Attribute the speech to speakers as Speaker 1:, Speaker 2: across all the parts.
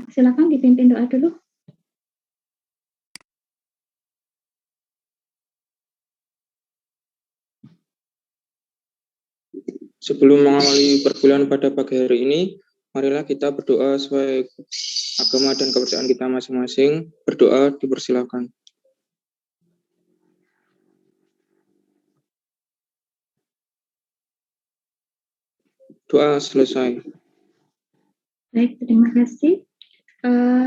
Speaker 1: Silakan dipimpin doa dulu.
Speaker 2: Sebelum mengawali perkuliahan pada pagi hari ini, marilah kita berdoa sesuai agama dan kepercayaan kita masing-masing. Berdoa dipersilakan. Doa selesai.
Speaker 1: Baik, terima kasih.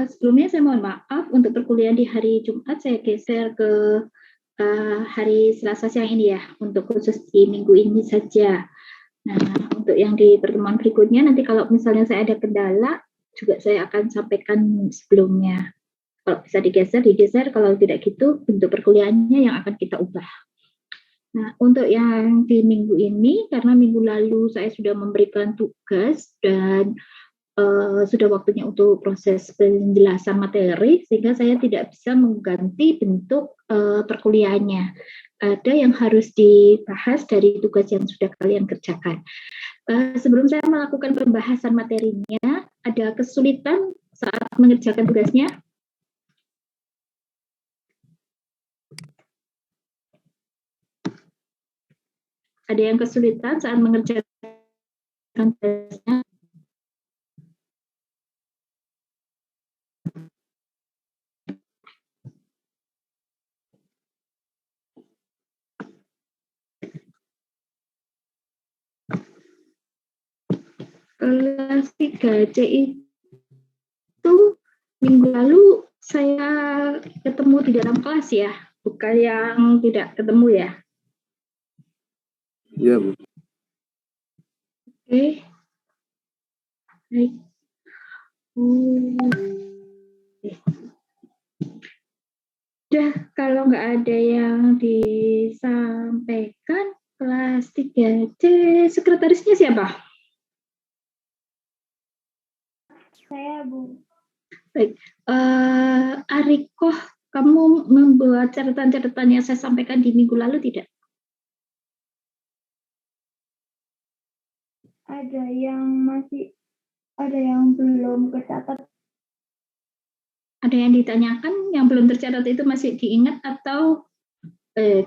Speaker 1: Sebelumnya saya mohon maaf untuk perkuliahan di hari Jumat saya geser ke hari Selasa siang ini ya, untuk khusus di minggu ini saja. Nah, untuk yang di pertemuan berikutnya nanti kalau misalnya saya ada kendala juga saya akan sampaikan sebelumnya. Kalau bisa digeser, kalau tidak gitu bentuk perkuliahannya yang akan kita ubah. Nah, untuk yang di minggu ini, karena minggu lalu saya sudah memberikan tugas dan sudah waktunya untuk proses penjelasan materi, sehingga saya tidak bisa mengganti bentuk perkuliahannya. Ada yang harus dibahas dari tugas yang sudah kalian kerjakan. Sebelum saya melakukan pembahasan materinya, ada kesulitan saat mengerjakan tugasnya? Ada yang kesulitan saat mengerjakan tugasnya? Kelas 3C itu minggu lalu saya ketemu di dalam kelas ya, bukan yang tidak ketemu ya.
Speaker 2: Iya, Bu.
Speaker 1: Oke. Baik. Udah, kalau nggak ada yang disampaikan, kelas 3C, sekretarisnya siapa?
Speaker 3: Saya, Bu.
Speaker 1: Baik. Ariko, kamu membuat catatan-catatan yang saya sampaikan di minggu lalu tidak?
Speaker 3: Ada yang belum tercatat.
Speaker 1: Ada yang ditanyakan, yang belum tercatat itu masih diingat atau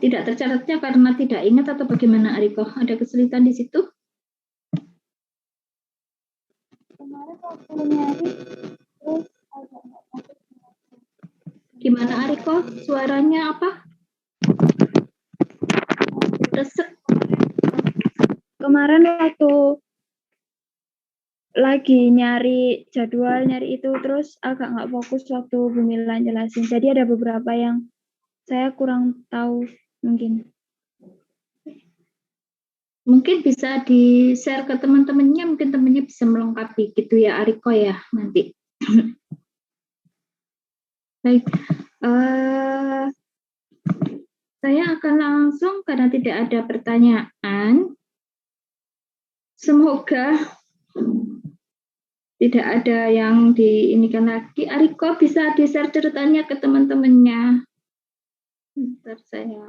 Speaker 1: tidak tercatatnya karena tidak ingat atau bagaimana, Ariko? Ada kesulitan di situ?
Speaker 3: Kemarin waktu nyari, terus agak nggak fokus.
Speaker 1: Gimana, Ariko? Suaranya apa? Resek.
Speaker 3: Kemarin waktu lagi nyari jadwal, nyari itu, terus agak nggak fokus waktu Bu Mila jelasin. Jadi ada beberapa yang saya kurang tahu mungkin.
Speaker 1: Mungkin bisa di-share ke teman-temannya, mungkin temannya bisa melengkapi gitu ya, Ariko ya, nanti. Baik. Saya akan langsung karena tidak ada pertanyaan. Semoga tidak ada yang diinikan lagi. Ariko bisa di-share ceritanya ke teman-temannya. Bentar saya.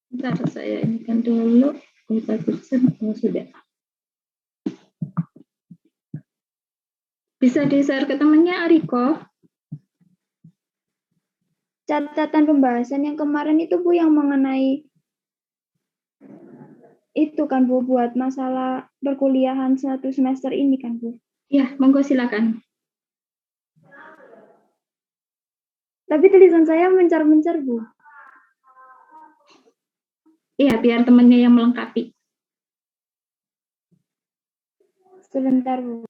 Speaker 1: Bentar saya inikan dulu. Oh, sudah. Bisa di-share ke temannya, Ariko?
Speaker 3: Catatan pembahasan yang kemarin itu, Bu, yang mengenai itu kan, Bu, buat masalah perkuliahan 1 semester ini kan, Bu.
Speaker 1: Ya, monggo silakan.
Speaker 3: Tapi tulisan saya mencar-mencar, Bu.
Speaker 1: Iya, biar temannya yang melengkapi.
Speaker 3: Sebentar, Bu.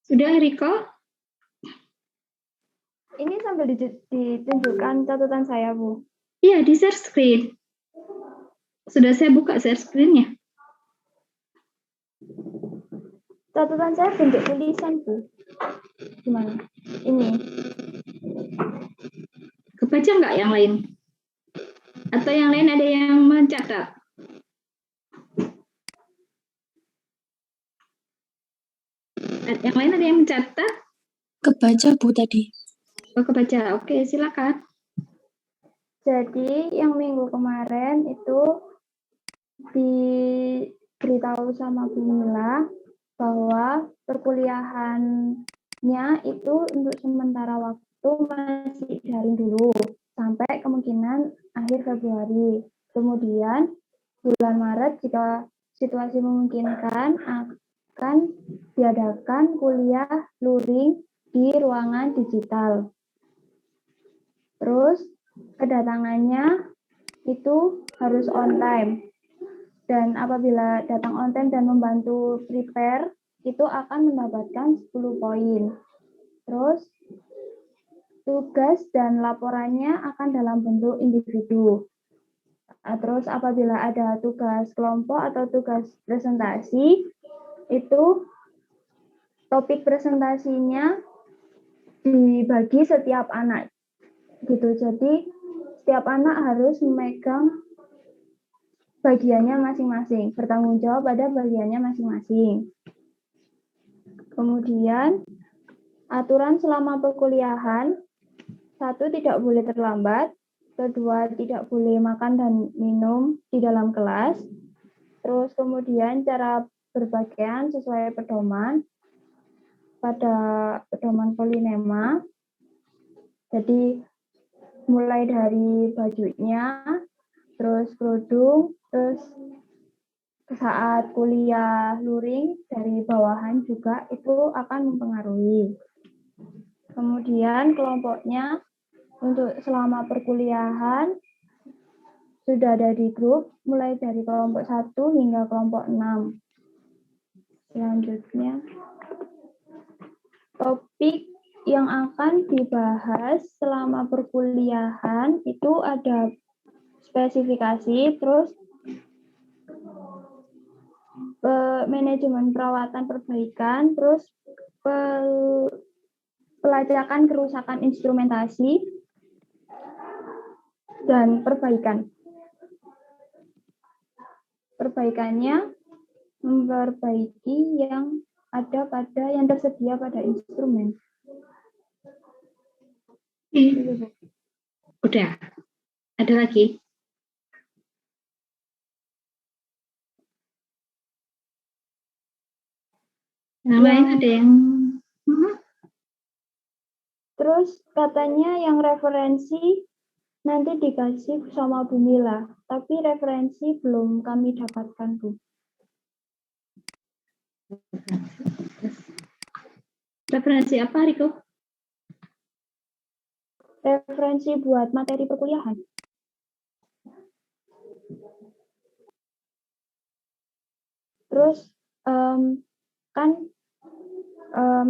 Speaker 1: Sudah, Riko?
Speaker 3: Ini sambil ditunjukkan catatan saya, Bu.
Speaker 1: Iya, di share screen. Sudah saya buka share screen-nya.
Speaker 3: Catatan saya bentuk tulisan, Bu. Gimana? Ini.
Speaker 1: Kebaca nggak yang lain? Atau yang lain ada yang mencatat? Yang lain ada yang mencatat?
Speaker 4: Kebaca, Bu, tadi.
Speaker 1: Oh, kebaca. Oke, silakan.
Speaker 3: Jadi yang minggu kemarin itu diberitahu sama Bu Mila bahwa perkuliahannya itu untuk sementara waktu masih daring dulu sampai kemungkinan akhir Februari. Kemudian bulan Maret jika situasi memungkinkan akan diadakan kuliah luring di ruangan digital. Terus kedatangannya itu harus on time. Dan apabila datang on time dan membantu prepare, itu akan mendapatkan 10 poin. Terus tugas dan laporannya akan dalam bentuk individu. Terus apabila ada tugas kelompok atau tugas presentasi, itu topik presentasinya dibagi setiap anak. Gitu. Jadi setiap anak harus memegang bagiannya masing-masing, bertanggung jawab pada bagiannya masing-masing. Kemudian aturan selama perkuliahan, 1, tidak boleh terlambat, 2, tidak boleh makan dan minum di dalam kelas. Terus kemudian cara berpakaian sesuai pedoman pada pedoman Polinema. Jadi mulai dari bajunya, terus kerudung, terus saat kuliah luring dari bawahan juga itu akan mempengaruhi. Kemudian kelompoknya untuk selama perkuliahan sudah ada di grup mulai dari kelompok 1 hingga kelompok 6. Selanjutnya, topik yang akan dibahas selama perkuliahan itu ada spesifikasi, terus manajemen perawatan perbaikan, terus pelacakan kerusakan instrumentasi, dan perbaikan. Perbaikannya memperbaiki yang ada pada yang tersedia pada instrumen.
Speaker 1: Udah. Ada lagi? Yang lain ada yang
Speaker 3: Terus katanya yang referensi nanti dikasih sama Bu Mila, tapi referensi belum kami dapatkan, Bu.
Speaker 1: referensi apa, Riko?
Speaker 3: Referensi buat materi perkuliahan. Terus kan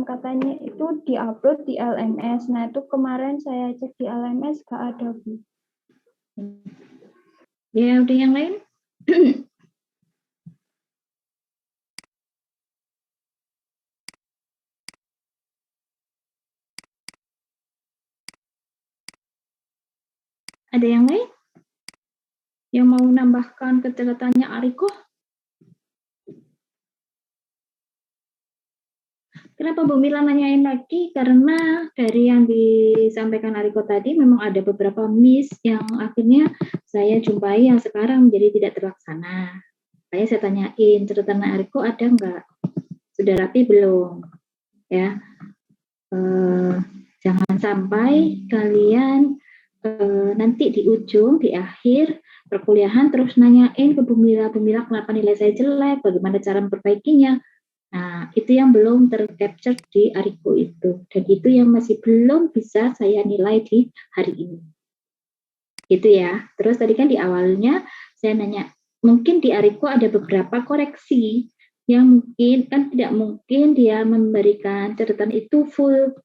Speaker 3: katanya itu diupload di LMS. Nah itu kemarin saya cek di LMS gak ada, Bu.
Speaker 1: Ya, udah yang lain? Ada yang lain? Yang mau nambahkan catatannya Ariko? Kenapa Bu Mila nanyain lagi? Karena dari yang disampaikan Ariko tadi memang ada beberapa miss yang akhirnya saya jumpai yang sekarang menjadi tidak terlaksana. Saya tanyain, catatan Ariko ada nggak? Sudah rapi belum? Ya, jangan sampai kalian nanti di ujung, di akhir perkuliahan terus nanyain ke Bu Mila kenapa nilai saya jelek, bagaimana cara memperbaikinya. Nah, itu yang belum tercapture di Ariko itu. Dan itu yang masih belum bisa saya nilai di hari ini. Gitu ya. Terus tadi kan di awalnya saya nanya, mungkin di Ariko ada beberapa koreksi yang mungkin kan tidak mungkin dia memberikan catatan itu full.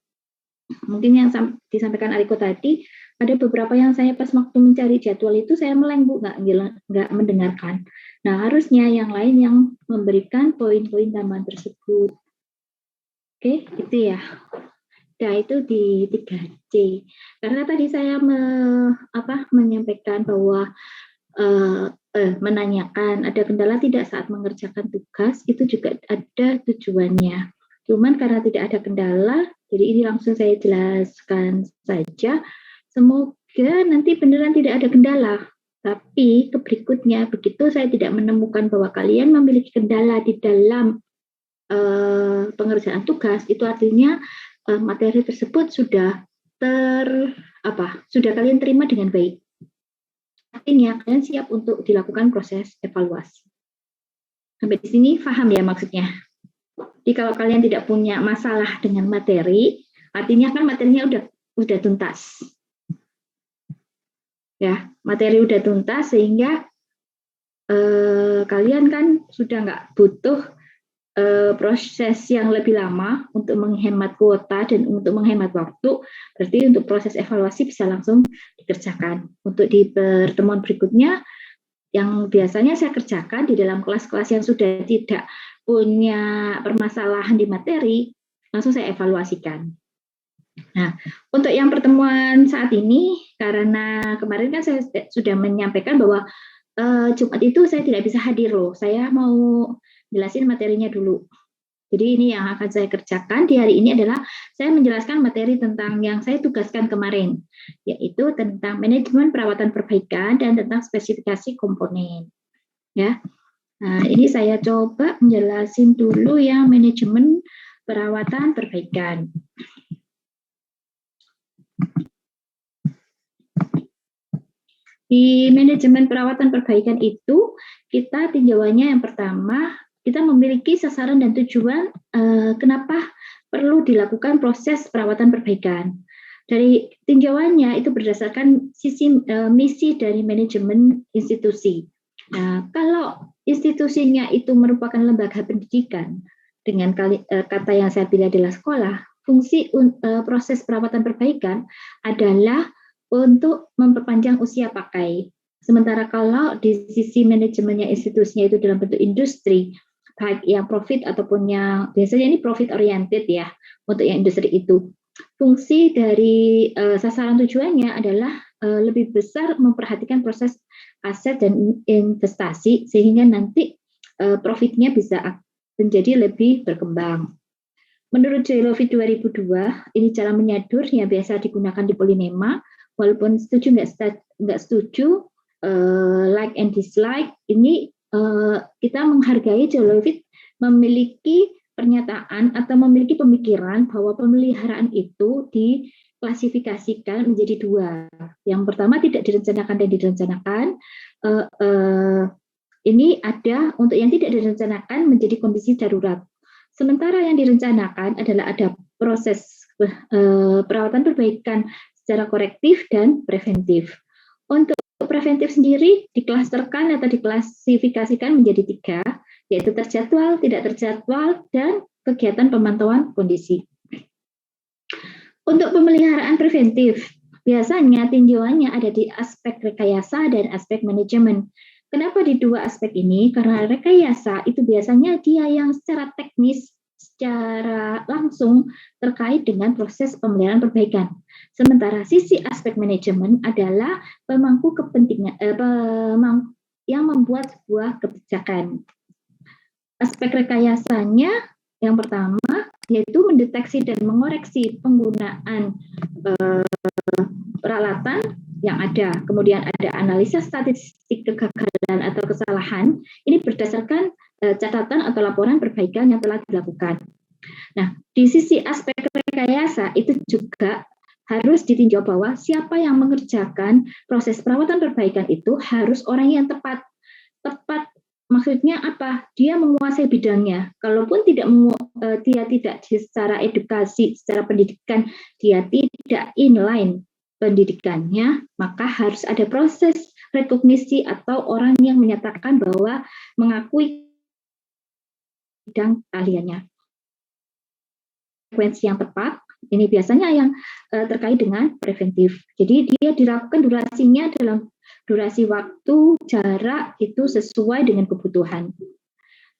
Speaker 1: Mungkin yang disampaikan Ariko tadi, ada beberapa yang saya pas waktu mencari jadwal itu saya meleng, Bu, nggak mendengarkan. Nah, harusnya yang lain yang memberikan poin-poin tambahan tersebut. Oke, itu ya. Nah, itu di 3C. Karena tadi saya menyampaikan bahwa menanyakan ada kendala tidak saat mengerjakan tugas, itu juga ada tujuannya. Cuman karena tidak ada kendala, jadi ini langsung saya jelaskan saja. Semoga nanti beneran tidak ada kendala. Tapi ke berikutnya, begitu saya tidak menemukan bahwa kalian memiliki kendala di dalam pengerjaan tugas, itu artinya materi tersebut sudah sudah kalian terima dengan baik. Artinya kalian siap untuk dilakukan proses evaluasi. Sampai di sini paham ya maksudnya? Jadi kalau kalian tidak punya masalah dengan materi, artinya kan materinya udah tuntas. Ya, materi udah tuntas sehingga kalian kan sudah nggak butuh proses yang lebih lama untuk menghemat kuota dan untuk menghemat waktu. Berarti untuk proses evaluasi bisa langsung dikerjakan. Untuk di pertemuan berikutnya, yang biasanya saya kerjakan di dalam kelas-kelas yang sudah tidak punya permasalahan di materi, langsung saya evaluasikan. Nah, untuk yang pertemuan saat ini, karena kemarin kan saya sudah menyampaikan bahwa Jumat itu saya tidak bisa hadir loh. Saya mau jelasin materinya dulu. Jadi ini yang akan saya kerjakan di hari ini adalah saya menjelaskan materi tentang yang saya tugaskan kemarin, yaitu tentang manajemen perawatan perbaikan dan tentang spesifikasi komponen. Ya, nah ini saya coba menjelasin dulu yang manajemen perawatan perbaikan. Di manajemen perawatan perbaikan itu kita tinjauannya yang pertama, kita memiliki sasaran dan tujuan kenapa perlu dilakukan proses perawatan perbaikan. Dari tinjauannya itu berdasarkan misi dari manajemen institusi. Nah, kalau institusinya itu merupakan lembaga pendidikan, dengan kata yang saya pilih adalah sekolah, fungsi proses perawatan perbaikan adalah untuk memperpanjang usia pakai. Sementara kalau di sisi manajemennya institusinya itu dalam bentuk industri, baik yang profit ataupun yang biasanya ini profit oriented ya, untuk yang industri itu. Fungsi dari sasaran tujuannya adalah lebih besar memperhatikan proses aset dan investasi sehingga nanti profitnya bisa menjadi lebih berkembang. Menurut Jailovic 2002, ini cara menyadur yang biasa digunakan di Polinema, walaupun setuju nggak setuju, like and dislike, ini kita menghargai Jailovic memiliki pernyataan atau memiliki pemikiran bahwa pemeliharaan itu diklasifikasikan menjadi dua. Yang pertama tidak direncanakan dan direncanakan. Ini ada untuk yang tidak direncanakan menjadi kondisi darurat. Sementara yang direncanakan adalah ada proses perawatan perbaikan secara korektif dan preventif. Untuk preventif sendiri diklasterkan atau diklasifikasikan menjadi 3, yaitu terjadwal, tidak terjadwal, dan kegiatan pemantauan kondisi. Untuk pemeliharaan preventif, biasanya tinjauannya ada di aspek rekayasa dan aspek manajemen. Kenapa di dua aspek ini? Karena rekayasa itu biasanya dia yang secara teknis, secara langsung terkait dengan proses pemeliharaan perbaikan. Sementara sisi aspek manajemen adalah pemangku kepentingan yang membuat sebuah kebijakan. Aspek rekayasanya yang pertama yaitu mendeteksi dan mengoreksi penggunaan peralatan yang ada. Kemudian ada analisa statistik kegagalan atau kesalahan. Ini berdasarkan catatan atau laporan perbaikan yang telah dilakukan. Nah, di sisi aspek rekayasa itu juga harus ditinjau bahwa siapa yang mengerjakan proses perawatan perbaikan itu harus orang yang tepat. Tepat maksudnya apa? Dia menguasai bidangnya. Kalaupun dia tidak secara edukasi, secara pendidikan, dia tidak inline pendidikannya, maka harus ada proses rekognisi atau orang yang menyatakan bahwa mengakui bidang keahliannya. Frekuensi yang tepat, ini biasanya yang terkait dengan preventif. Jadi dia dilakukan durasinya dalam durasi waktu, jarak itu sesuai dengan kebutuhan.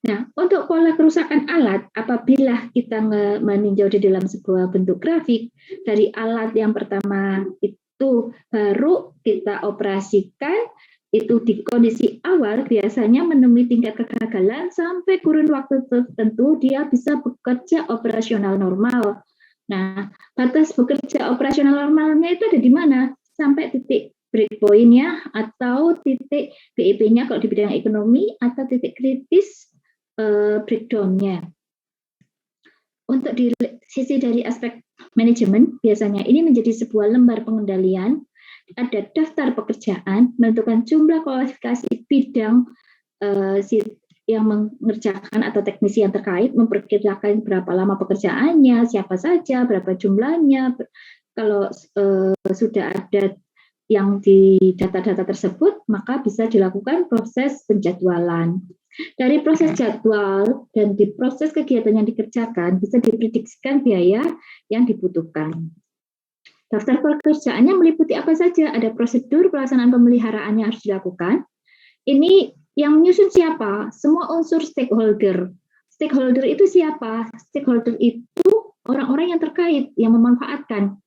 Speaker 1: Nah, untuk pola kerusakan alat, apabila kita meninjau di dalam sebuah bentuk grafik, dari alat yang pertama itu baru kita operasikan, itu di kondisi awal biasanya menemui tingkat kegagalan sampai kurun waktu tertentu dia bisa bekerja operasional normal. Nah, batas bekerja operasional normalnya itu ada di mana? Sampai titik breakpoint-nya atau titik BIP-nya kalau di bidang ekonomi atau titik kritis breakdown-nya. Untuk di sisi dari aspek manajemen, biasanya ini menjadi sebuah lembar pengendalian, ada daftar pekerjaan, menentukan jumlah kualifikasi bidang yang mengerjakan atau teknisi yang terkait, memperkirakan berapa lama pekerjaannya, siapa saja, berapa jumlahnya. Kalau sudah ada yang di data-data tersebut, maka bisa dilakukan proses penjadwalan. Dari proses jadwal dan di proses kegiatan yang dikerjakan, bisa diprediksikan biaya yang dibutuhkan. Daftar pekerjaannya meliputi apa saja? Ada prosedur pelaksanaan pemeliharaan yang harus dilakukan. Ini yang menyusun siapa? Semua unsur stakeholder. Stakeholder itu siapa? Stakeholder itu orang-orang yang terkait, yang memanfaatkan.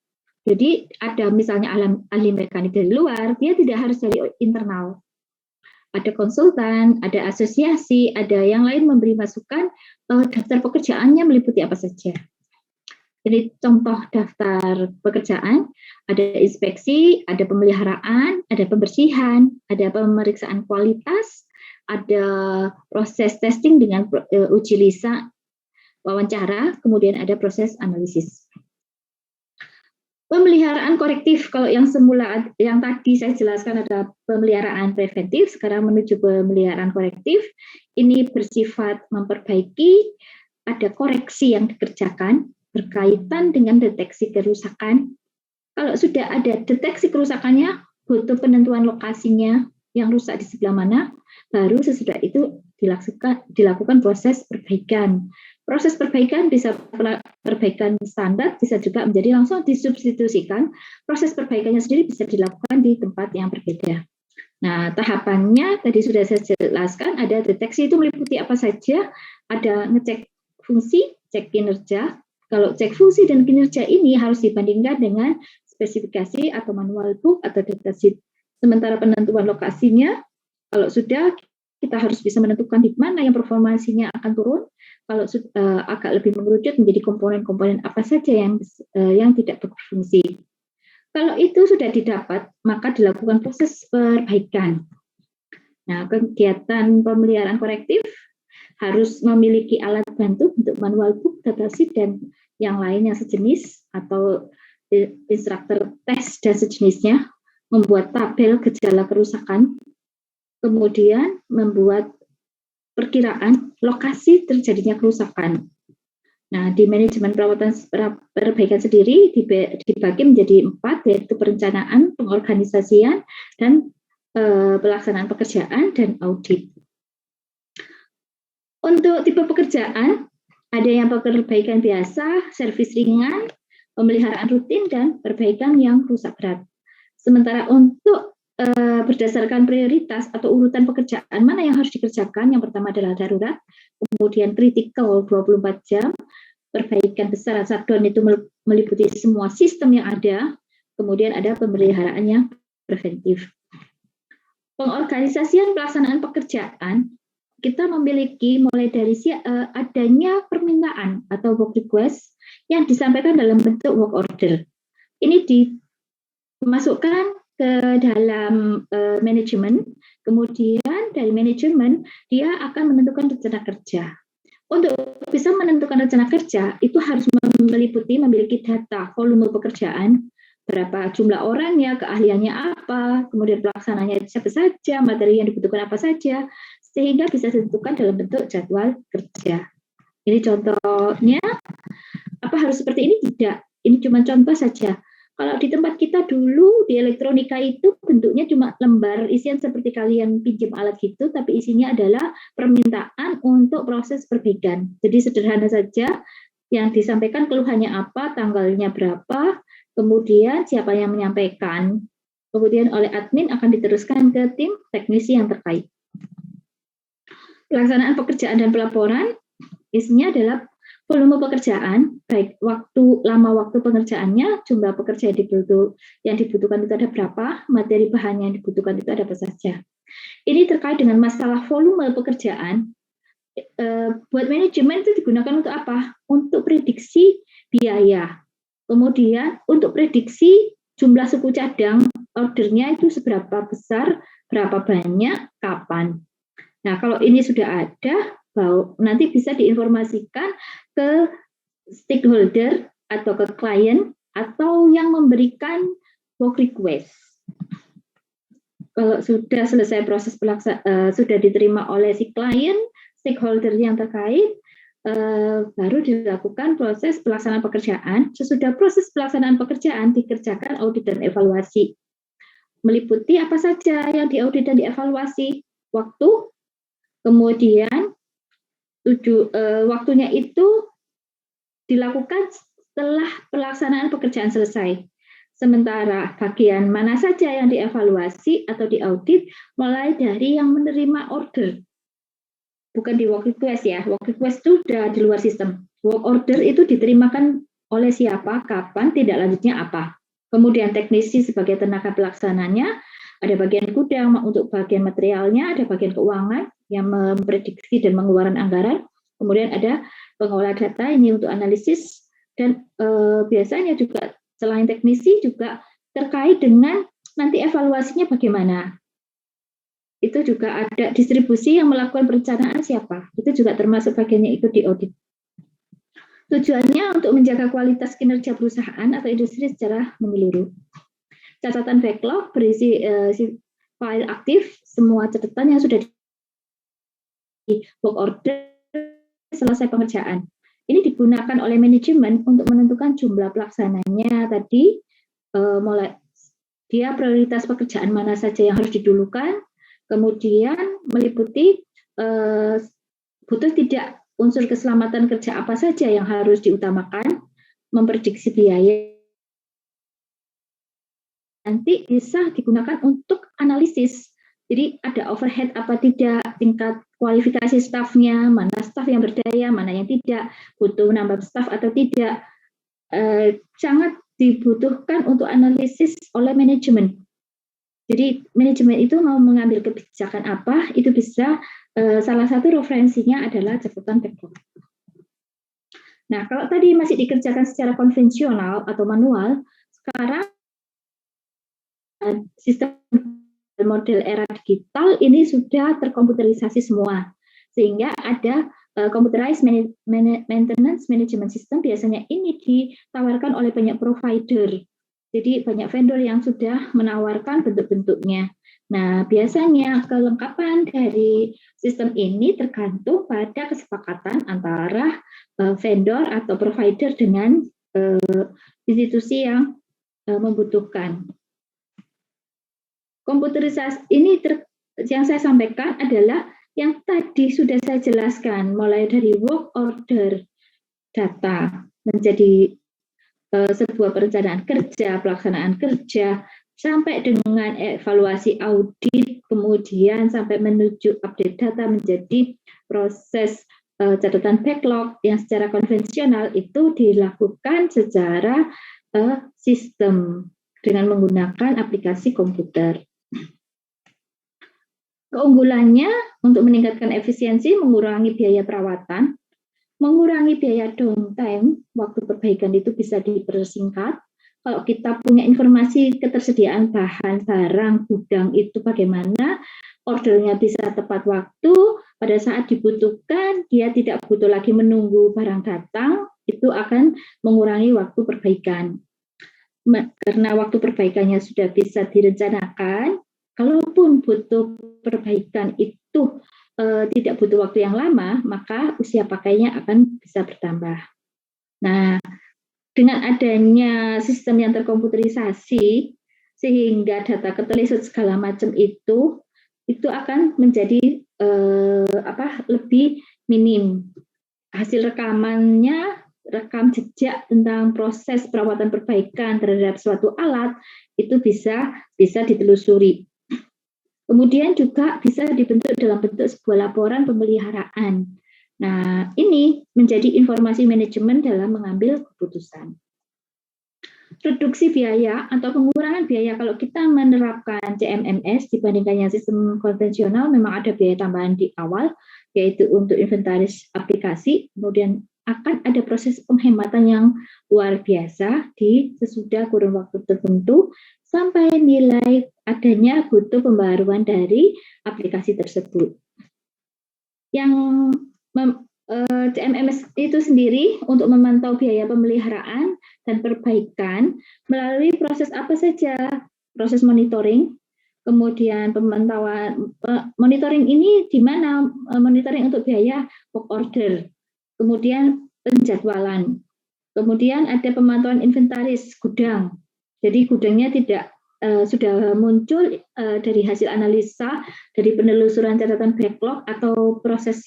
Speaker 1: Jadi ada misalnya ahli mekanik dari luar, dia tidak harus dari internal. Ada konsultan, ada asosiasi, ada yang lain memberi masukan, daftar pekerjaannya meliputi apa saja. Jadi contoh daftar pekerjaan, ada inspeksi, ada pemeliharaan, ada pembersihan, ada pemeriksaan kualitas, ada proses testing dengan uji lisan, wawancara, kemudian ada proses analisis. Pemeliharaan korektif, kalau yang semula yang tadi saya jelaskan ada pemeliharaan preventif, sekarang menuju pemeliharaan korektif. Ini bersifat memperbaiki, ada koreksi yang dikerjakan berkaitan dengan deteksi kerusakan. Kalau sudah ada deteksi kerusakannya, butuh penentuan lokasinya yang rusak di sebelah mana, baru sesudah itu dilakukan proses perbaikan. Proses perbaikan bisa perbaikan standar, bisa juga menjadi langsung disubstitusikan. Proses perbaikannya sendiri bisa dilakukan di tempat yang berbeda. Nah, tahapannya tadi sudah saya jelaskan, ada deteksi itu meliputi apa saja, ada ngecek fungsi, cek kinerja. Kalau cek fungsi dan kinerja ini harus dibandingkan dengan spesifikasi atau manual book atau datasheet. Sementara penentuan lokasinya, kalau sudah kita harus bisa menentukan di mana yang performansinya akan turun. Kalau agak lebih mengerucut menjadi komponen-komponen apa saja yang tidak berfungsi. Kalau itu sudah didapat, maka dilakukan proses perbaikan. Nah, kegiatan pemeliharaan korektif harus memiliki alat bantu untuk manual book, datasheet, dan yang lain yang sejenis, atau instruktur tes dan sejenisnya, membuat tabel gejala kerusakan, kemudian membuat perkiraan lokasi terjadinya kerusakan. Nah, di manajemen perawatan perbaikan sendiri dibagi menjadi 4, yaitu perencanaan, pengorganisasian, dan pelaksanaan pekerjaan dan audit. Untuk tipe pekerjaan, ada yang perbaikan biasa, servis ringan, pemeliharaan rutin, dan perbaikan yang rusak berat. Sementara untuk berdasarkan prioritas atau urutan pekerjaan mana yang harus dikerjakan, yang pertama adalah darurat, kemudian kritikal 24 jam, perbaikan besar shutdown itu meliputi semua sistem yang ada, kemudian ada pemeliharaan yang preventif. Pengorganisasian pelaksanaan pekerjaan, kita memiliki mulai dari adanya permintaan atau work request yang disampaikan dalam bentuk work order. Ini dimasukkan ke dalam manajemen, kemudian dari manajemen dia akan menentukan rencana kerja. Untuk bisa menentukan rencana kerja, itu harus memiliki data volume pekerjaan, berapa jumlah orangnya, keahliannya apa, kemudian pelaksananya siapa saja, materi yang dibutuhkan apa saja, sehingga bisa ditentukan dalam bentuk jadwal kerja. Ini contohnya, apa harus seperti ini? Tidak, ini cuma contoh saja. Kalau di tempat kita dulu di elektronika itu bentuknya cuma lembar isian seperti kalian pinjam alat gitu, tapi isinya adalah permintaan untuk proses perbaikan. Jadi sederhana saja, yang disampaikan keluhannya apa, tanggalnya berapa, kemudian siapa yang menyampaikan, kemudian oleh admin akan diteruskan ke tim teknisi yang terkait. Pelaksanaan pekerjaan dan pelaporan isinya adalah volume pekerjaan, baik lama waktu pengerjaannya, jumlah pekerja yang dibutuhkan itu ada berapa, materi bahan yang dibutuhkan itu ada apa saja. Ini terkait dengan masalah volume pekerjaan. Buat manajemen itu digunakan untuk apa? Untuk prediksi biaya. Kemudian untuk prediksi jumlah suku cadang, ordernya itu seberapa besar, berapa banyak, kapan. Nah, kalau ini sudah ada, nanti bisa diinformasikan ke stakeholder atau ke klien atau yang memberikan work request. Kalau sudah selesai proses sudah diterima oleh si klien, stakeholder yang terkait, baru dilakukan proses pelaksanaan pekerjaan. Sesudah proses pelaksanaan pekerjaan dikerjakan audit dan evaluasi. Meliputi apa saja yang diaudit dan dievaluasi, waktu, kemudian waktunya itu dilakukan setelah pelaksanaan pekerjaan selesai. Sementara bagian mana saja yang dievaluasi atau diaudit, mulai dari yang menerima order. Bukan di work request ya, work request itu sudah di luar sistem. Work order itu diterimakan oleh siapa, kapan, tidak lanjutnya apa. Kemudian teknisi sebagai tenaga pelaksananya, ada bagian gudang untuk bagian materialnya, ada bagian keuangan yang memprediksi dan mengeluarkan anggaran. Kemudian ada pengolah data ini untuk analisis dan biasanya juga selain teknisi juga terkait dengan nanti evaluasinya bagaimana. Itu juga ada distribusi yang melakukan perencanaan siapa. Itu juga termasuk bagiannya ikut di audit. Tujuannya untuk menjaga kualitas kinerja perusahaan atau industri secara menyeluruh. Catatan backlog berisi file aktif, semua catatan yang sudah di work order selesai pengerjaan. Ini digunakan oleh manajemen untuk menentukan jumlah pelaksananya tadi, mulai dia prioritas pekerjaan mana saja yang harus didulukan, kemudian meliputi butuh tidak unsur keselamatan kerja apa saja yang harus diutamakan, memprediksi biaya, nanti bisa digunakan untuk analisis. Jadi ada overhead apa tidak, tingkat kualifikasi stafnya, mana staf yang berdaya, mana yang tidak, butuh menambah staf atau tidak. Sangat dibutuhkan untuk analisis oleh manajemen. Jadi manajemen itu mau mengambil kebijakan apa, itu bisa salah satu referensinya adalah catatan backlog. Nah, kalau tadi masih dikerjakan secara konvensional atau manual, sekarang sistem model era digital ini sudah terkomputerisasi semua, sehingga ada computerized maintenance management system. Biasanya ini ditawarkan oleh banyak provider, jadi banyak vendor yang sudah menawarkan bentuk-bentuknya. Nah, biasanya kelengkapan dari sistem ini tergantung pada kesepakatan antara vendor atau provider dengan institusi yang membutuhkan. Komputerisasi ini yang saya sampaikan adalah yang tadi sudah saya jelaskan, mulai dari work order data menjadi sebuah perencanaan kerja, pelaksanaan kerja, sampai dengan evaluasi audit, kemudian sampai menuju update data menjadi proses catatan backlog yang secara konvensional itu dilakukan secara sistem dengan menggunakan aplikasi komputer. Keunggulannya untuk meningkatkan efisiensi, mengurangi biaya perawatan, mengurangi biaya downtime, waktu perbaikan itu bisa dipersingkat. Kalau kita punya informasi ketersediaan bahan, barang, gudang itu bagaimana, ordernya bisa tepat waktu, pada saat dibutuhkan, dia tidak butuh lagi menunggu barang datang, itu akan mengurangi waktu perbaikan. Karena waktu perbaikannya sudah bisa direncanakan, kalaupun butuh perbaikan itu tidak butuh waktu yang lama, maka usia pakainya akan bisa bertambah. Nah, dengan adanya sistem yang terkomputerisasi, sehingga data ketelisut segala macam itu akan menjadi lebih minim. Hasil rekamannya, rekam jejak tentang proses perawatan perbaikan terhadap suatu alat itu bisa ditelusuri. Kemudian juga bisa dibentuk dalam bentuk sebuah laporan pemeliharaan. Nah, ini menjadi informasi manajemen dalam mengambil keputusan. Reduksi biaya atau pengurangan biaya kalau kita menerapkan CMMS dibandingkan yang sistem konvensional memang ada biaya tambahan di awal, yaitu untuk inventaris aplikasi, kemudian akan ada proses penghematan yang luar biasa di sesudah kurun waktu tertentu sampai nilai adanya butuh pembaruan dari aplikasi tersebut. Yang CMMS itu sendiri untuk memantau biaya pemeliharaan dan perbaikan melalui proses apa saja? Proses monitoring, kemudian pemantauan monitoring ini di mana monitoring untuk biaya work order, kemudian penjadwalan, kemudian ada pemantauan inventaris gudang. Jadi gudangnya tidak sudah muncul dari hasil analisa dari penelusuran catatan backlog atau proses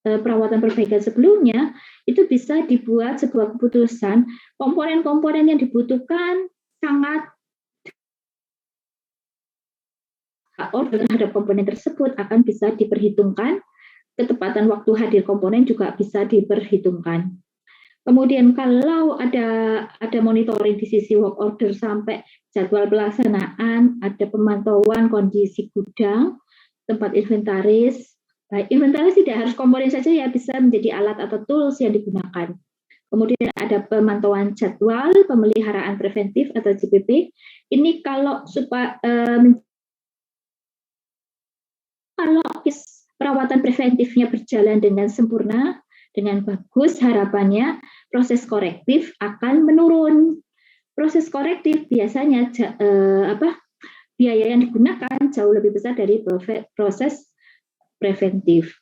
Speaker 1: perawatan perbaikan sebelumnya, itu bisa dibuat sebuah keputusan komponen-komponen yang dibutuhkan sangat order terhadap komponen tersebut akan bisa diperhitungkan, ketepatan waktu hadir komponen juga bisa diperhitungkan. Kemudian kalau ada monitoring di sisi work order sampai jadwal pelaksanaan, ada pemantauan kondisi gudang, tempat inventaris. Nah, inventaris tidak harus komponen saja ya, bisa menjadi alat atau tools yang digunakan. Kemudian ada pemantauan jadwal pemeliharaan preventif atau JPP. Ini kalau perawatan preventifnya berjalan dengan sempurna, dengan bagus, harapannya proses korektif akan menurun. Proses korektif biasanya biaya yang digunakan jauh lebih besar dari proses preventif.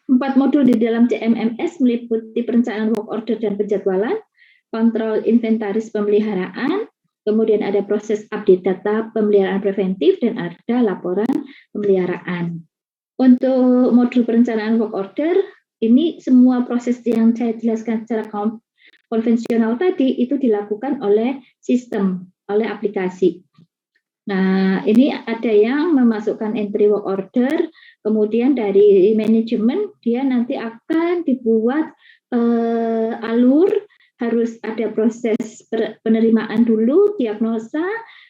Speaker 1: 4 modul di dalam CMMS meliputi perencanaan work order dan penjadwalan, kontrol inventaris pemeliharaan, kemudian ada proses update data pemeliharaan preventif, dan ada laporan pemeliharaan. Untuk modul perencanaan work order, ini semua proses yang saya jelaskan secara konvensional tadi itu dilakukan oleh sistem, oleh aplikasi. Nah, ini ada yang memasukkan entry work order, kemudian dari manajemen dia nanti akan dibuat alur, harus ada proses penerimaan dulu, diagnosa,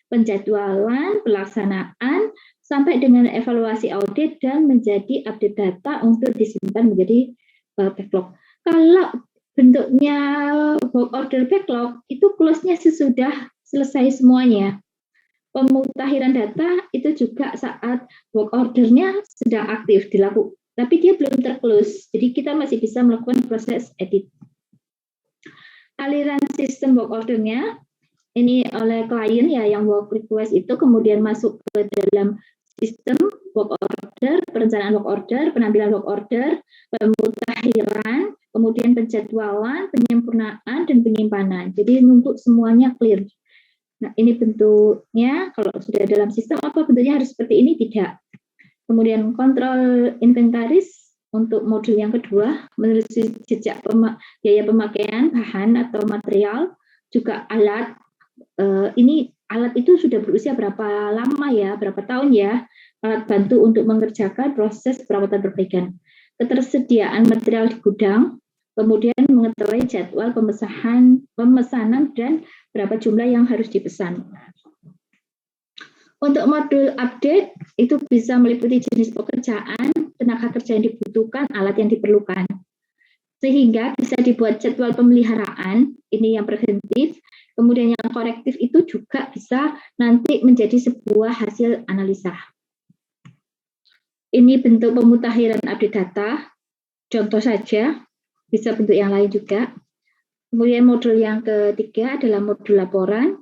Speaker 1: penjadwalan, pelaksanaan, sampai dengan evaluasi audit dan menjadi update data untuk disimpan menjadi backlog. Kalau bentuknya work order backlog, itu close-nya sesudah selesai semuanya. Pemutakhiran data itu juga saat work order-nya sedang aktif dilakukan, tapi dia belum terclose. Jadi kita masih bisa melakukan proses edit. Aliran sistem work order-nya ini oleh klien ya, yang work request itu kemudian masuk ke dalam sistem work order, perencanaan work order, penampilan work order, pemutakhiran, kemudian penjadwalan, penyempurnaan, dan penyimpanan. Jadi nunggu semuanya clear. Nah, ini bentuknya, kalau sudah dalam sistem, apa bentuknya harus seperti ini? Tidak. Kemudian kontrol inventaris untuk modul yang kedua, menelusuri jejak biaya pemakaian bahan atau material, juga alat. Ini alat itu sudah berusia berapa lama ya, berapa tahun ya, alat bantu untuk mengerjakan proses perawatan perbaikan. Ketersediaan material di gudang, kemudian mengetahui jadwal pemesanan dan berapa jumlah yang harus dipesan. Untuk modul update, itu bisa meliputi jenis pekerjaan, tenaga kerja yang dibutuhkan, alat yang diperlukan. Sehingga bisa dibuat jadwal pemeliharaan, ini yang preventif, kemudian yang korektif itu juga bisa nanti menjadi sebuah hasil analisa. Ini bentuk pemutakhiran update data, contoh saja, bisa bentuk yang lain juga. Kemudian modul yang ketiga adalah modul laporan,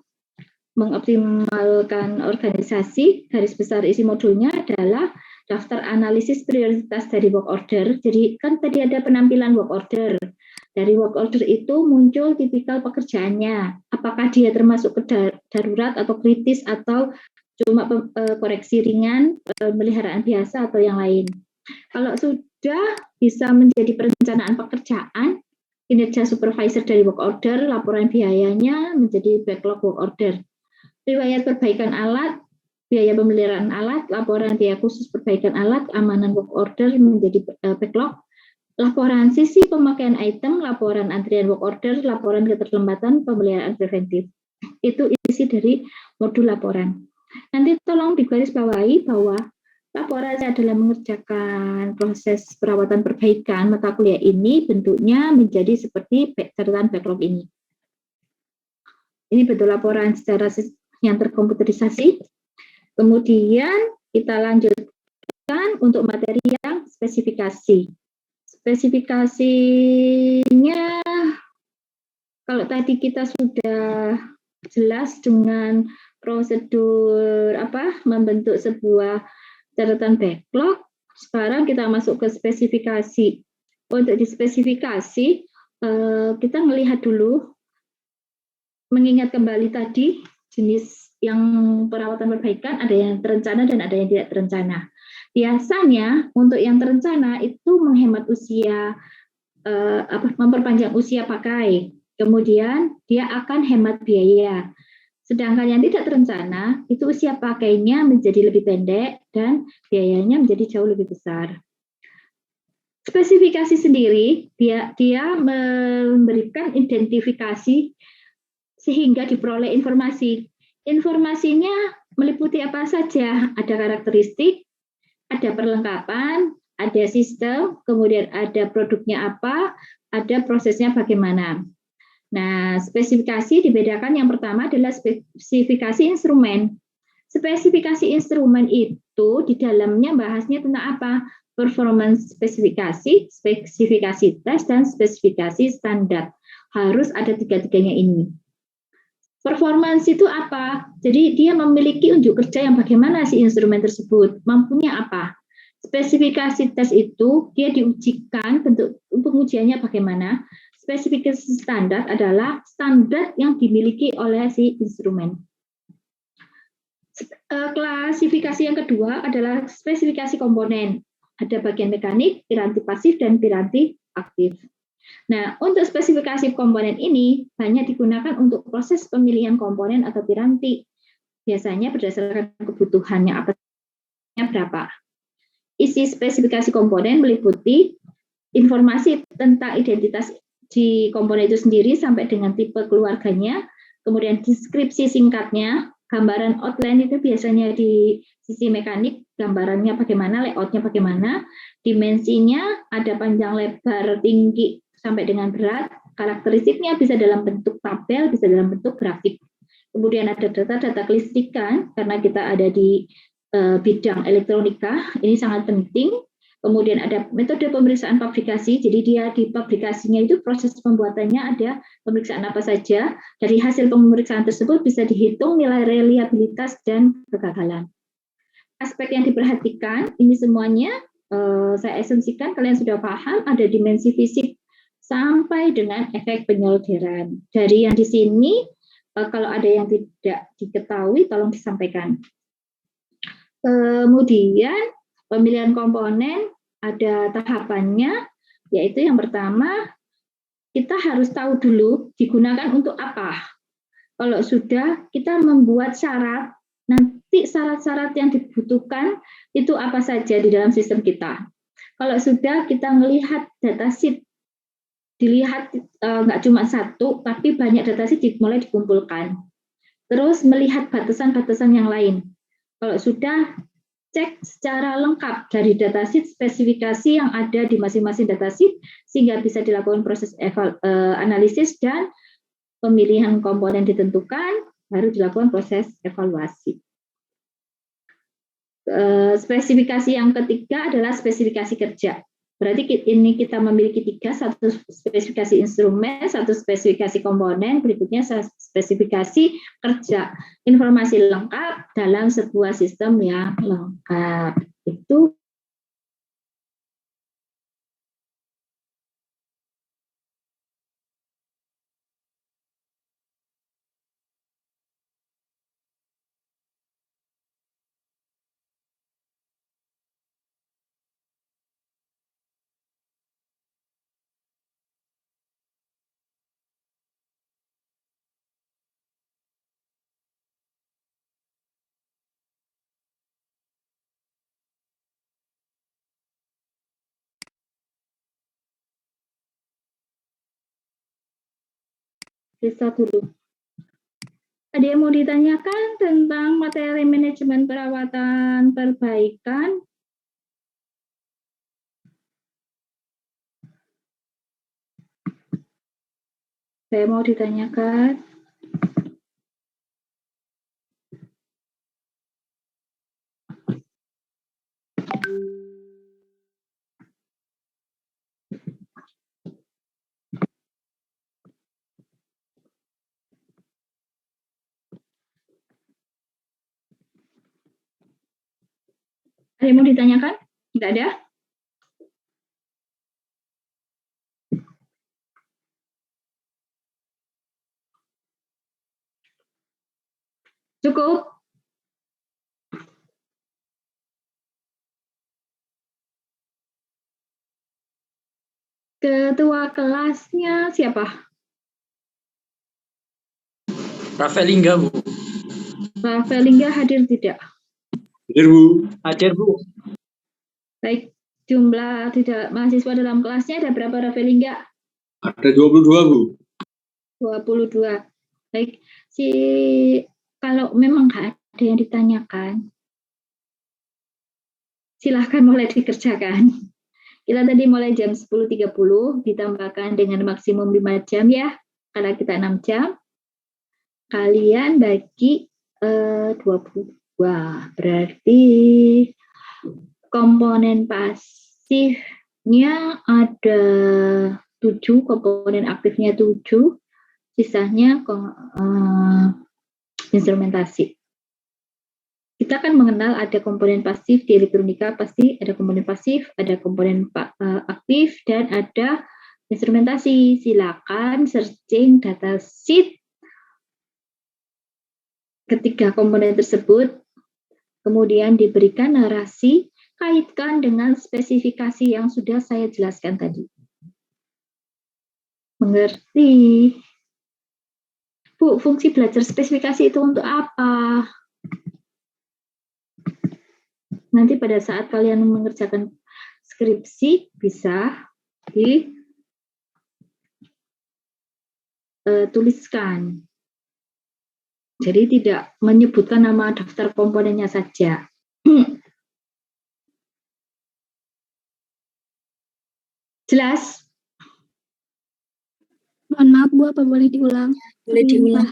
Speaker 1: mengoptimalkan organisasi. Garis besar isi modulnya adalah daftar analisis prioritas dari work order. Jadi kan tadi ada penampilan work order, Dari work order itu muncul tipikal pekerjaannya. Apakah dia termasuk darurat atau kritis atau cuma koreksi ringan, pemeliharaan biasa atau yang lain. Kalau sudah bisa menjadi perencanaan pekerjaan, kinerja supervisor dari work order, laporan biayanya menjadi backlog work order. Riwayat perbaikan alat, biaya pemeliharaan alat, laporan biaya khusus perbaikan alat, keamanan work order menjadi backlog. Laporan sisi pemakaian item, laporan antrian work order, laporan keterlambatan, pemeliharaan preventif. Itu isi dari modul laporan. Nanti tolong digarisbawahi bahwa laporan saya dalam mengerjakan proses perawatan perbaikan mata kuliah ini bentuknya menjadi seperti catatan backlog ini. Ini bentuk laporan secara yang terkomputerisasi. Kemudian kita lanjutkan untuk materi yang spesifikasi. Spesifikasinya, kalau tadi kita sudah jelas dengan prosedur membentuk sebuah catatan backlog, sekarang kita masuk ke spesifikasi. Untuk di spesifikasi, kita melihat dulu, mengingat kembali tadi jenis yang perawatan perbaikan, ada yang terencana dan ada yang tidak terencana. Biasanya untuk yang terencana itu menghemat usia, memperpanjang usia pakai, kemudian dia akan hemat biaya. Sedangkan yang tidak terencana itu usia pakainya menjadi lebih pendek dan biayanya menjadi jauh lebih besar. Spesifikasi sendiri dia memberikan identifikasi sehingga diperoleh informasi. Informasinya meliputi apa saja? Ada karakteristik, ada perlengkapan, ada sistem, kemudian ada produknya apa, ada prosesnya bagaimana. Nah, spesifikasi dibedakan, yang pertama adalah spesifikasi instrumen. Spesifikasi instrumen itu di dalamnya bahasnya tentang apa? Performance spesifikasi, spesifikasi tes, dan spesifikasi standar. Harus ada tiga-tiganya ini. Performance itu apa? Jadi dia memiliki unjuk kerja yang bagaimana si instrumen tersebut, mampunya apa. Spesifikasi tes itu dia diujikan, bentuk pengujiannya bagaimana. Spesifikasi standar adalah standar yang dimiliki oleh si instrumen. Klasifikasi yang kedua adalah spesifikasi komponen. Ada bagian mekanik, piranti pasif, dan piranti aktif. Nah, untuk spesifikasi komponen ini banyak digunakan untuk proses pemilihan komponen atau piranti. Biasanya berdasarkan kebutuhannya berapa. Isi spesifikasi komponen meliputi informasi tentang identitas di komponen itu sendiri sampai dengan tipe keluarganya, kemudian deskripsi singkatnya, gambaran outline itu biasanya di sisi mekanik, gambarannya bagaimana, layoutnya bagaimana, dimensinya ada panjang, lebar, tinggi, sampai dengan berat, karakteristiknya bisa dalam bentuk tabel, bisa dalam bentuk grafik. Kemudian ada data-data kelistrikan, karena kita ada di bidang elektronika, ini sangat penting. Kemudian ada metode pemeriksaan pabrikasi, jadi dia di pabrikasinya itu proses pembuatannya ada pemeriksaan apa saja, dari hasil pemeriksaan tersebut bisa dihitung nilai reliabilitas dan kegagalan. Aspek yang diperhatikan, ini semuanya saya asumsikan kalian sudah paham, ada dimensi fisik sampai dengan efek penyolderan. Dari yang di sini, kalau ada yang tidak diketahui, tolong disampaikan. Kemudian, pemilihan komponen ada tahapannya, yaitu yang pertama, kita harus tahu dulu digunakan untuk apa. Kalau sudah, kita membuat syarat, nanti syarat-syarat yang dibutuhkan itu apa saja di dalam sistem kita. Kalau sudah, kita melihat datasheet, dilihat nggak cuma satu, tapi banyak datasheet mulai dikumpulkan. Terus melihat batasan-batasan yang lain. Kalau sudah, cek secara lengkap dari datasheet spesifikasi yang ada di masing-masing datasheet, sehingga bisa dilakukan proses analisis dan pemilihan komponen ditentukan, baru dilakukan proses evaluasi. Spesifikasi yang ketiga adalah spesifikasi kerja. Berarti ini kita memiliki tiga, satu spesifikasi instrumen, satu spesifikasi komponen, berikutnya spesifikasi kerja. Informasi lengkap dalam sebuah sistem yang lengkap. Itu Bisa dulu. Ada yang mau ditanyakan tentang materi manajemen perawatan perbaikan? Saya mau ditanyakan. Ada yang mau ditanyakan? Tidak ada? Cukup? Ketua kelasnya siapa?
Speaker 5: Rafelingga, Bu.
Speaker 1: Rafelingga hadir tidak?
Speaker 5: Hadir, Bu. Hadir, Bu.
Speaker 1: Baik, jumlah tidak mahasiswa dalam kelasnya ada berapa, Rafelingga?
Speaker 5: Ada 22, Bu.
Speaker 1: 22. Baik, kalau memang nggak ada yang ditanyakan, silahkan mulai dikerjakan. Kita tadi mulai jam 10.30, ditambahkan dengan maksimum 5 jam ya, karena kita 6 jam. Kalian bagi 22, berarti komponen pasifnya ada 7, komponen aktifnya 7, sisanya instrumentasi. Kita kan mengenal ada komponen pasif di elektronika, pasti ada komponen pasif, ada komponen aktif, dan ada instrumentasi. Silakan searching datasheet ketiga komponen tersebut, kemudian diberikan narasi, kaitkan dengan spesifikasi yang sudah saya jelaskan tadi. Mengerti? Bu, fungsi belajar spesifikasi itu untuk apa? Nanti pada saat kalian mengerjakan skripsi bisa dituliskan. Jadi tidak menyebutkan nama daftar komponennya saja. Jelas?
Speaker 4: Mohon maaf Bu, apa boleh diulang?
Speaker 6: Boleh diulang.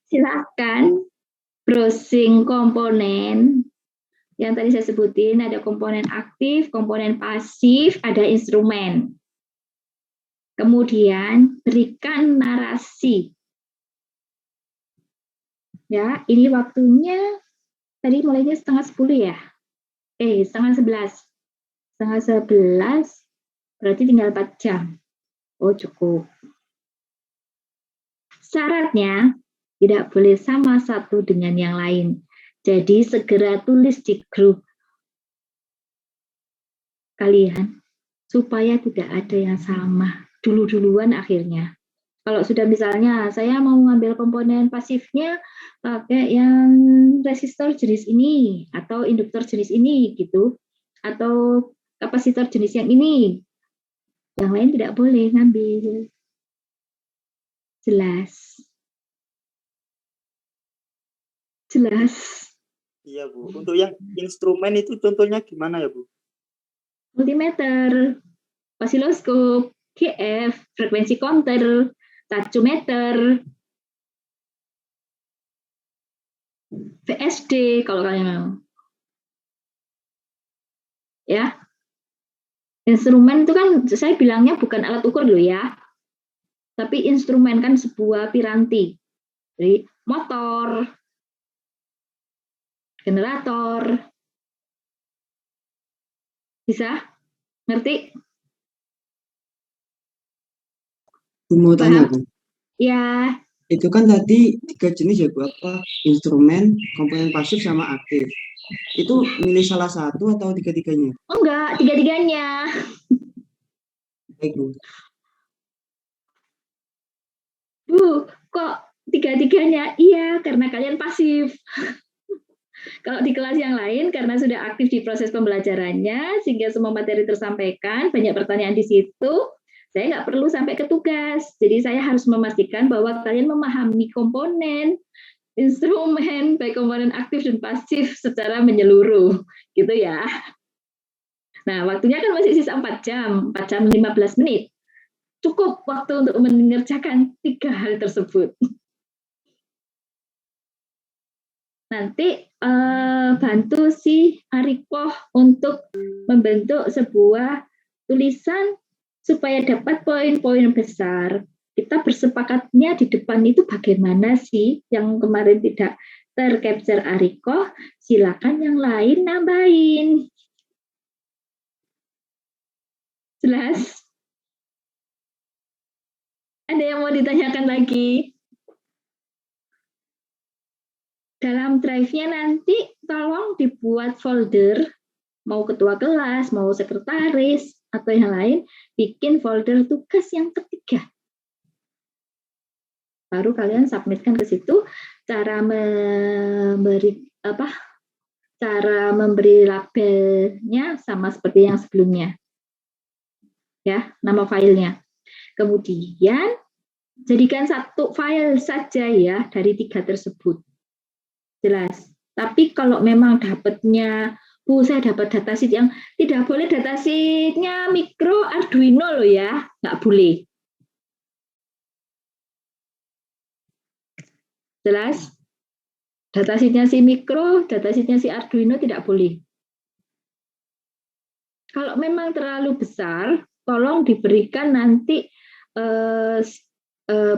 Speaker 1: Silakan browsing komponen yang tadi saya sebutin, ada komponen aktif, komponen pasif, ada instrumen. Kemudian berikan narasi. Ya, ini waktunya tadi mulainya 9:30 ya? 9:11. 9:11 berarti tinggal 4 jam. Oh, cukup. Syaratnya tidak boleh sama satu dengan yang lain. Jadi segera tulis di grup kalian supaya tidak ada yang sama dulu-duluan akhirnya. Kalau sudah misalnya saya mau ngambil komponen pasifnya pakai yang resistor jenis ini atau induktor jenis ini gitu, atau kapasitor jenis yang ini, yang lain tidak boleh ngambil. Jelas? Jelas?
Speaker 6: Iya, Bu. Untuk yang instrumen itu contohnya gimana ya, Bu?
Speaker 1: Multimeter, osiloskop, GF, frekuensi counter, tachometer, VSD kalau kalian mau. Ya. Instrumen itu kan saya bilangnya bukan alat ukur loh ya. Tapi instrumen kan sebuah piranti. Jadi motor, generator. Bisa? Ngerti?
Speaker 7: Mau tanya, Bu.
Speaker 1: Ya.
Speaker 7: Itu kan tadi 3 jenis ya, Bu, apa? Instrumen, komponen pasif, sama aktif. Itu milih salah satu atau tiga-tiganya?
Speaker 1: Oh enggak, tiga-tiganya.
Speaker 7: Baik, Bu.
Speaker 1: Bu, kok tiga-tiganya? Iya, karena kalian pasif. Kalau di kelas yang lain, karena sudah aktif di proses pembelajarannya, sehingga semua materi tersampaikan, banyak pertanyaan di situ, Saya nggak perlu sampai ke tugas. Jadi saya harus memastikan bahwa kalian memahami komponen, instrumen, baik komponen aktif dan pasif secara menyeluruh. Gitu ya. Nah, waktunya kan masih sisa 4 jam 15 menit. Cukup waktu untuk mengerjakan 3 hal tersebut. Nanti bantu si Ariko untuk membentuk sebuah tulisan supaya dapat poin-poin besar. Kita bersepakatnya di depan itu bagaimana sih, yang kemarin tidak tercapture Ariko, silakan yang lain nambahin. Jelas? Ada yang mau ditanyakan lagi? Dalam drive-nya nanti tolong dibuat folder, mau ketua kelas, mau sekretaris, atau yang lain, bikin folder tugas yang ketiga. Baru kalian submitkan ke situ. Cara memberi labelnya sama seperti yang sebelumnya. Ya, nama filenya. Kemudian jadikan satu file saja ya dari 3 tersebut. Jelas. Tapi kalau memang dapatnya, saya dapat datasheet yang tidak boleh, datasheetnya mikro Arduino loh ya, nggak boleh. Jelas? Datasheetnya si mikro, datasheetnya si Arduino tidak boleh. Kalau memang terlalu besar, tolong diberikan nanti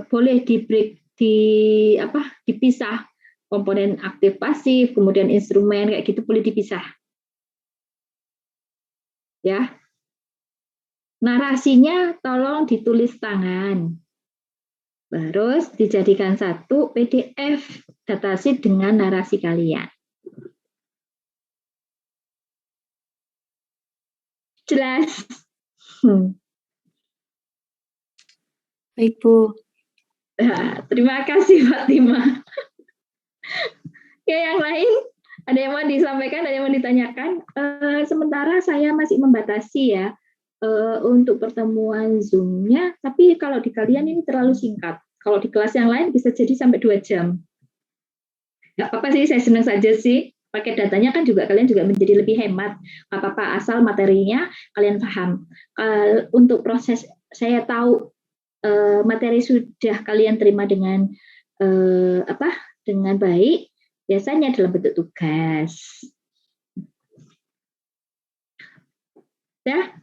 Speaker 1: boleh dipisah. Komponen aktif pasif, kemudian instrumen kayak gitu boleh dipisah. Ya. Narasinya tolong ditulis tangan. Terus dijadikan satu PDF datasheet dengan narasi kalian. Jelas?
Speaker 4: Baik, Bu.
Speaker 1: Nah, terima kasih Fatima. Oke, yang lain ada yang mau disampaikan, ada yang mau ditanyakan? Sementara saya masih membatasi ya untuk pertemuan Zoom-nya, tapi kalau di kalian ini terlalu singkat. Kalau di kelas yang lain bisa jadi sampai 2 jam. Nggak apa-apa sih, saya senang saja sih. Pakai datanya kan juga kalian juga menjadi lebih hemat. Nggak apa-apa, asal materinya kalian paham. Untuk proses, saya tahu materi sudah kalian terima dengan dengan baik. Biasanya dalam bentuk tugas. Ya,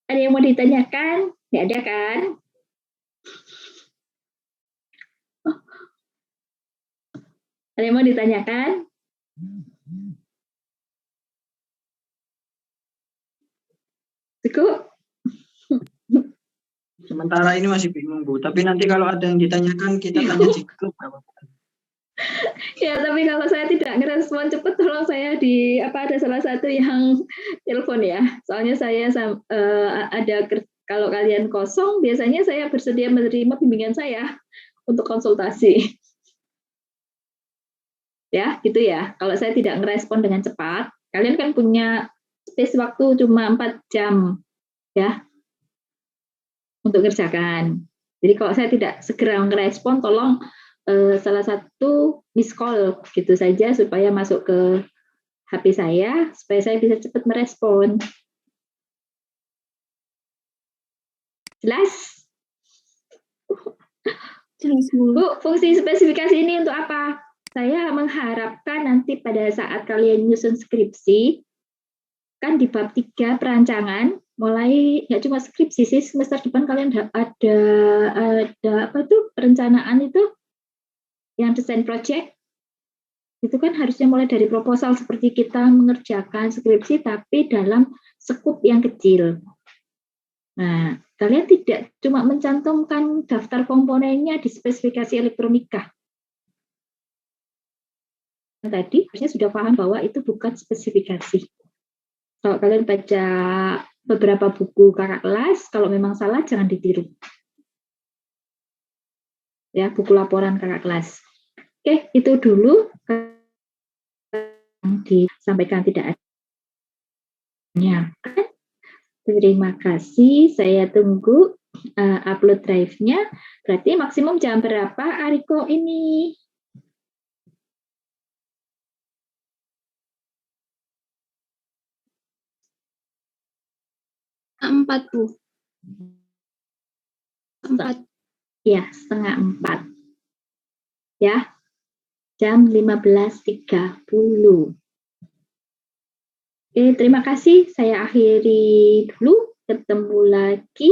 Speaker 1: ada yang mau ditanyakan? Nggak ada kan? Ada yang mau ditanyakan? Cukup?
Speaker 7: Sementara ini masih bingung, Bu. Tapi nanti kalau ada yang ditanyakan, kita tanya di grup.
Speaker 1: Ya, tapi kalau saya tidak ngerespon cepat, tolong saya ada salah satu yang telepon ya. Soalnya saya kalau kalian kosong, biasanya saya bersedia menerima bimbingan saya untuk konsultasi. Ya, gitu ya. Kalau saya tidak ngerespon dengan cepat, kalian kan punya space waktu cuma 4 jam ya untuk kerjakan. Jadi kalau saya tidak segera ngerespon, tolong salah satu miss call gitu saja supaya masuk ke HP saya, supaya saya bisa cepat merespon. Jelas?
Speaker 4: Jelas, Bu.
Speaker 1: Bu, fungsi spesifikasi ini untuk apa? Saya mengharapkan nanti pada saat kalian nyusun skripsi, kan di bab 3 perancangan, mulai nggak cuma skripsi sih, semester depan kalian ada perencanaan itu, yang desain project, itu kan harusnya mulai dari proposal seperti kita mengerjakan skripsi, tapi dalam skup yang kecil. Nah, kalian tidak cuma mencantumkan daftar komponennya di spesifikasi elektronika. Tadi harusnya sudah paham bahwa itu bukan spesifikasi. Kalau kalian baca beberapa buku kakak kelas, kalau memang salah jangan ditiru. Ya, buku laporan kakak kelas. Oke, itu dulu yang disampaikan tidak ada. Terima kasih. Saya tunggu upload drive-nya. Berarti maksimum jam berapa, Ariko ini?
Speaker 4: Empat, Bu. 4.
Speaker 1: Ya, 3:30. Ya, jam 15.30. Oke, terima kasih. Saya akhiri dulu. Ketemu lagi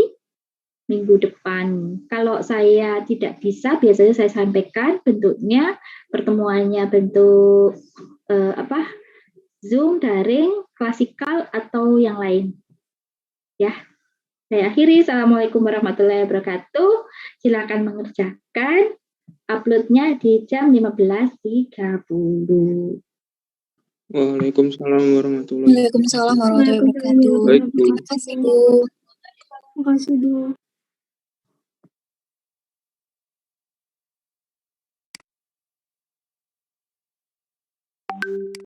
Speaker 1: minggu depan. Kalau saya tidak bisa, biasanya saya sampaikan bentuknya, pertemuannya bentuk Zoom, daring, klasikal, atau yang lain. Ya, saya akhiri. Assalamualaikum warahmatullahi wabarakatuh. Silakan mengerjakan. Uploadnya di jam 15.30.
Speaker 2: Waalaikumsalam warahmatullahi wabarakatuh.
Speaker 4: Waalaikumsalam warahmatullahi wabarakatuh.
Speaker 2: Baik, Bu.
Speaker 4: Terima kasih, Bu.
Speaker 3: Terima kasih, Bu.